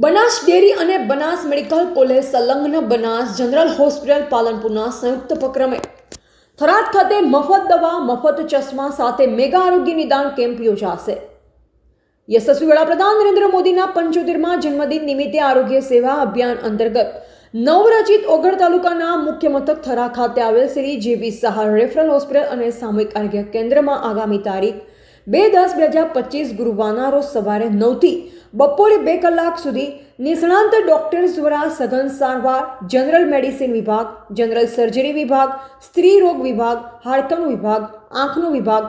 Banas dairy અને Banas medical college સંલગ્ન Banas general hospital પાલનપુરના સંયુક્ત ઉપક્રમે થરાદ ખાતે મફત દવા મફત ચશ્મા સાથે મેગા આરોગ્ય નિદાન કેમ્પ યોજાશે। યશસ્વી વડાપ્રધાન નરેન્દ્ર મોદીના 75મા જન્મદિન નિમિત્તે આરોગ્ય સેવા અભિયાન અંતર્ગત નવરચિત ઓગળ તાલુકાના મુખ્ય મથક થરા ખાતે આવેલ શ્રી જે.બી. સહાર રેફરલ હોસ્પિટલ અને સામૂહિક આરોગ્ય કેન્દ્રમાં આગામી તારીખ 2/10/2025 ગુરુવારના રોજ સવારે 9 થી બપોરે 2 કલાક સુધી નિષ્ણાંત ડોક્ટર્સ દ્વારા સઘન સારવાર, જનરલ મેડિસિન વિભાગ, જનરલ સર્જરી વિભાગ, સ્ત્રી રોગ વિભાગ, હાડકાનો વિભાગ, આંખનો વિભાગ,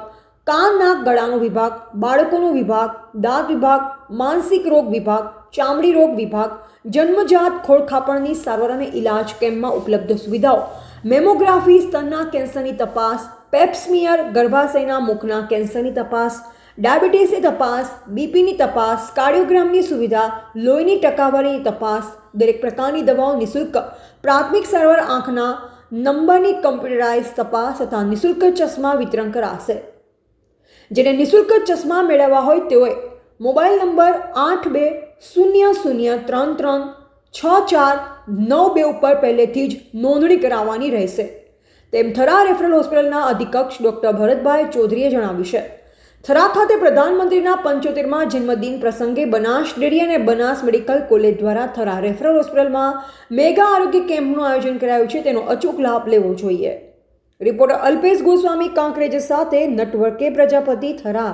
કાન નાક ગળાનો વિભાગ, બાળકોનો વિભાગ, દાંત વિભાગ, માનસિક રોગ વિભાગ, ચામડી રોગ વિભાગ, જન્મજાત ખોળખાપણની સારવાર અને ઇલાજ કેમ્પમાં ઉપલબ્ધ સુવિધાઓ મેમોગ્રાફી, સ્તનના કેન્સરની તપાસ, પેપ્સમિયર, ગર્ભાશયના મુખના કેન્સરની તપાસ, ડાયાબિટીસની તપાસ, બીપીની તપાસ, કાર્ડિયોગ્રામની સુવિધા, લોહીની ટકાવારીની તપાસ, દરેક પ્રકારની દવાઓ નિઃશુલ્ક પ્રાથમિક સારવાર, આંખના નંબરની કમ્પ્યુટરાઇઝ તપાસ તથા નિઃશુલ્ક ચશ્મા વિતરણ કરાશે। જેને નિઃશુલ્ક ચશ્મા મેળવવા હોય તેઓએ મોબાઈલ નંબર 820033636492 ઉપર પહેલેથી જ નોંધણી કરાવવાની રહેશે તેમ થરા રેફરલ હોસ્પિટલના અધિક્ષક ડોક્ટર ભરતભાઈ ચૌધરીએ જણાવ્યું છે। થરા ખાતે પ્રધાનમંત્રીના 75મા જન્મદિન પ્રસંગે બનાસ ડેરી અને બનાસ મેડિકલ કોલેજ દ્વારા થરા રેફરલ હોસ્પિટલમાં મેગા આરોગ્ય કેમ્પનું આયોજન કરાયું છે, તેનો અચૂક લાભ લેવો જોઈએ। રિપોર્ટર અલ્પેશ ગોસ્વામી કાંકરેજ સાથે નટવર કે પ્રજાપતિ, થરા।